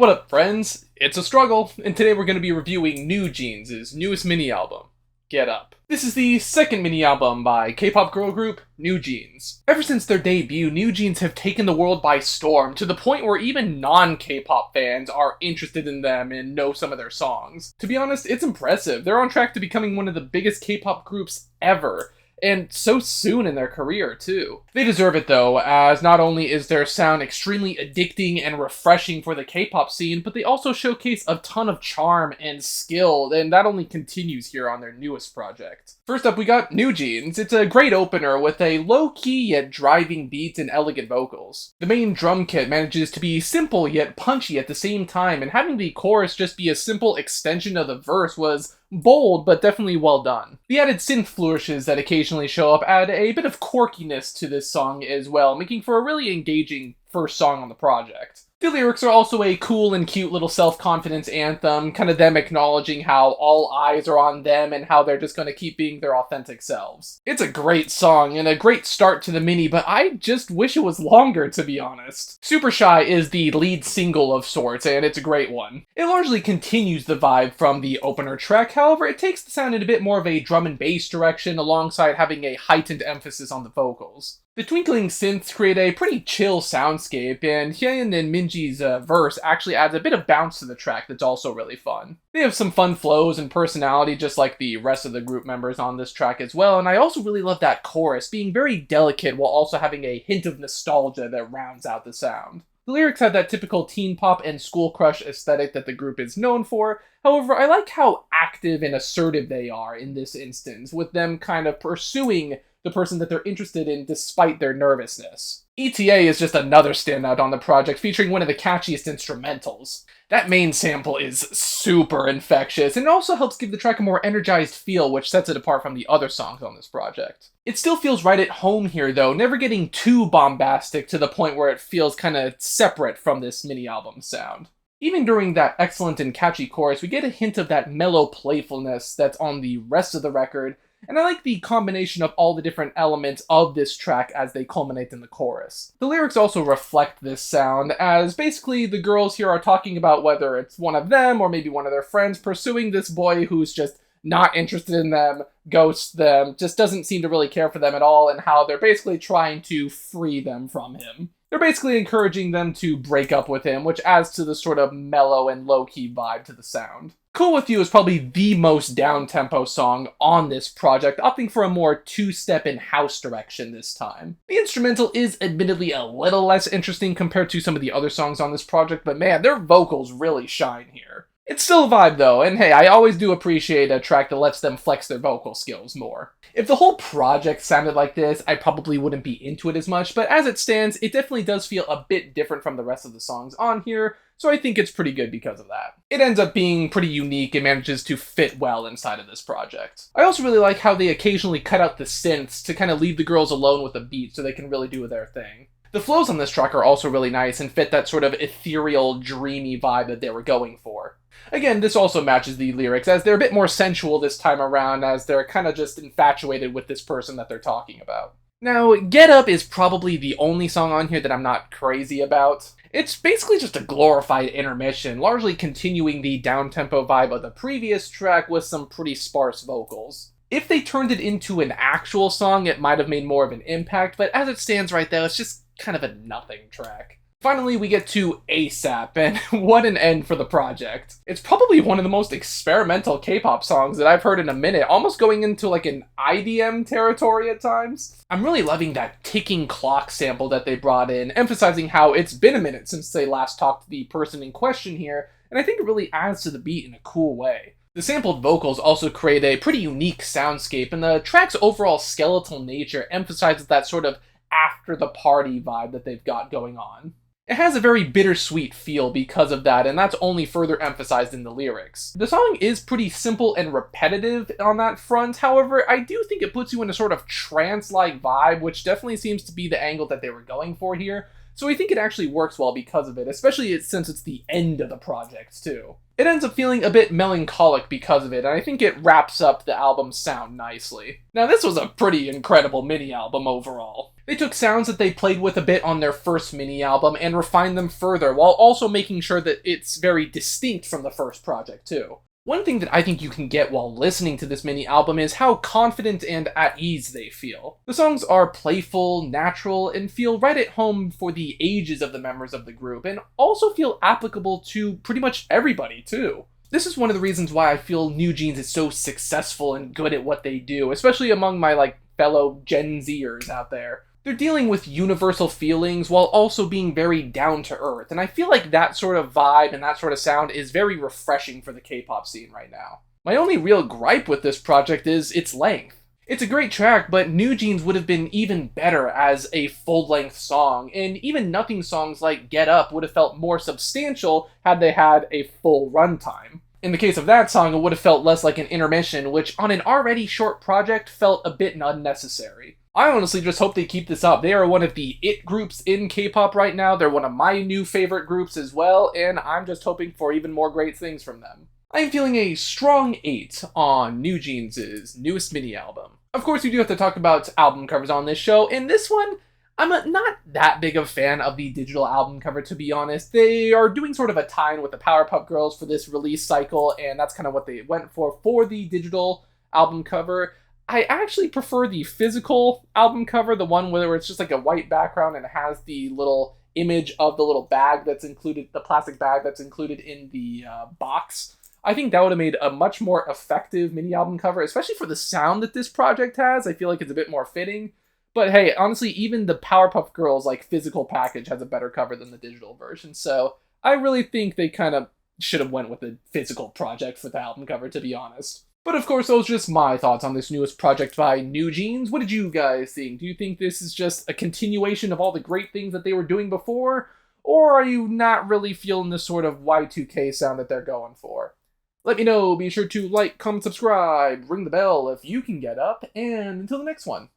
What up, friends? It's a struggle, and today we're going to be reviewing NewJeans' newest mini-album, Get Up. This is the second mini-album by K-pop girl group NewJeans. Ever since their debut, NewJeans have taken the world by storm, to the point where even non-K-pop fans are interested in them and know some of their songs. To be honest, it's impressive. They're on track to becoming one of the biggest K-pop groups ever. And so soon in their career, too. They deserve it, though, as not only is their sound extremely addicting and refreshing for the K-pop scene, but they also showcase a ton of charm and skill, and that only continues here on their newest project. First up, we got NewJeans. It's a great opener with a low-key yet driving beat and elegant vocals. The main drum kit manages to be simple yet punchy at the same time, and having the chorus just be a simple extension of the verse was bold, but definitely well done. The added synth flourishes that occasionally show up add a bit of quirkiness to this song as well, making for a really engaging first song on the project. The lyrics are also a cool and cute little self-confidence anthem, kind of them acknowledging how all eyes are on them and how they're just going to keep being their authentic selves. It's a great song and a great start to the mini, but I just wish it was longer, to be honest. Super Shy is the lead single of sorts, and it's a great one. It largely continues the vibe from the opener track, however, it takes the sound in a bit more of a drum and bass direction alongside having a heightened emphasis on the vocals. The twinkling synths create a pretty chill soundscape, and Hyun and Minji's verse actually adds a bit of bounce to the track that's also really fun. They have some fun flows and personality just like the rest of the group members on this track as well, and I also really love that chorus, being very delicate while also having a hint of nostalgia that rounds out the sound. The lyrics have that typical teen pop and school crush aesthetic that the group is known for, however, I like how active and assertive they are in this instance, with them kind of pursuing the person that they're interested in despite their nervousness. ETA is just another standout on the project, featuring one of the catchiest instrumentals. That main sample is super infectious, and it also helps give the track a more energized feel, which sets it apart from the other songs on this project. It still feels right at home here, though, never getting too bombastic to the point where it feels kinda separate from this mini-album sound. Even during that excellent and catchy chorus, we get a hint of that mellow playfulness that's on the rest of the record, and I like the combination of all the different elements of this track as they culminate in the chorus. The lyrics also reflect this sound, as basically the girls here are talking about whether it's one of them or maybe one of their friends pursuing this boy who's just not interested in them, ghosts them, just doesn't seem to really care for them at all, and how they're basically trying to free them from him. They're basically encouraging them to break up with him, which adds to the sort of mellow and low-key vibe to the sound. Cool With You is probably the most down-tempo song on this project, opting for a more two-step and house direction this time. The instrumental is admittedly a little less interesting compared to some of the other songs on this project, but man, their vocals really shine here. It's still a vibe though, and hey, I always do appreciate a track that lets them flex their vocal skills more. If the whole project sounded like this, I probably wouldn't be into it as much, but as it stands, it definitely does feel a bit different from the rest of the songs on here, so I think it's pretty good because of that. It ends up being pretty unique and manages to fit well inside of this project. I also really like how they occasionally cut out the synths to kind of leave the girls alone with the beat so they can really do their thing. The flows on this track are also really nice and fit that sort of ethereal, dreamy vibe that they were going for. Again, this also matches the lyrics, as they're a bit more sensual this time around, as they're kind of just infatuated with this person that they're talking about. Now, Get Up is probably the only song on here that I'm not crazy about. It's basically just a glorified intermission, largely continuing the down-tempo vibe of the previous track with some pretty sparse vocals. If they turned it into an actual song, it might have made more of an impact, but as it stands right now, it's just kind of a nothing track. Finally, we get to ASAP, and what an end for the project. It's probably one of the most experimental K-pop songs that I've heard in a minute, almost going into like an IDM territory at times. I'm really loving that ticking clock sample that they brought in, emphasizing how it's been a minute since they last talked to the person in question here, and I think it really adds to the beat in a cool way. The sampled vocals also create a pretty unique soundscape, and the track's overall skeletal nature emphasizes that sort of after-the-party vibe that they've got going on. It has a very bittersweet feel because of that, and that's only further emphasized in the lyrics. The song is pretty simple and repetitive on that front, however, I do think it puts you in a sort of trance-like vibe, which definitely seems to be the angle that they were going for here, so I think it actually works well because of it, especially since it's the end of the project, too. It ends up feeling a bit melancholic because of it, and I think it wraps up the album's sound nicely. Now, this was a pretty incredible mini-album overall. They took sounds that they played with a bit on their first mini-album and refined them further, while also making sure that it's very distinct from the first project, too. One thing that I think you can get while listening to this mini-album is how confident and at ease they feel. The songs are playful, natural, and feel right at home for the ages of the members of the group, and also feel applicable to pretty much everybody, too. This is one of the reasons why I feel NewJeans is so successful and good at what they do, especially among my fellow Gen Zers out there. They're dealing with universal feelings while also being very down to earth, and I feel like that sort of vibe and that sort of sound is very refreshing for the K-pop scene right now. My only real gripe with this project is its length. It's a great track, but NewJeans would have been even better as a full-length song, and even nothing songs like Get Up would have felt more substantial had they had a full runtime. In the case of that song, it would have felt less like an intermission, which on an already short project felt a bit unnecessary. I honestly just hope they keep this up. They are one of the it groups in K-pop right now. They're one of my new favorite groups as well, and I'm just hoping for even more great things from them. I am feeling a strong 8 on NewJeans' newest mini-album. Of course, we do have to talk about album covers on this show, and this one, I'm not that big of a fan of the digital album cover, to be honest. They are doing sort of a tie-in with the Powerpuff Girls for this release cycle, and that's kind of what they went for the digital album cover. I actually prefer the physical album cover, the one where it's just like a white background and it has the little image of the little bag that's included, the plastic bag that's included in the box. I think that would have made a much more effective mini-album cover, especially for the sound that this project has. I feel like it's a bit more fitting. But hey, honestly, even the Powerpuff Girls physical package has a better cover than the digital version, so I really think they kind of should have went with a physical project for the album cover, to be honest. But of course, those are just my thoughts on this newest project by NewJeans. What did you guys think? Do you think this is just a continuation of all the great things that they were doing before? Or are you not really feeling the sort of Y2K sound that they're going for? Let me know. Be sure to like, comment, subscribe, ring the bell if you can get up, and until the next one,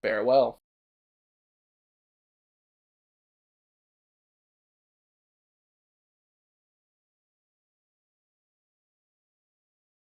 farewell.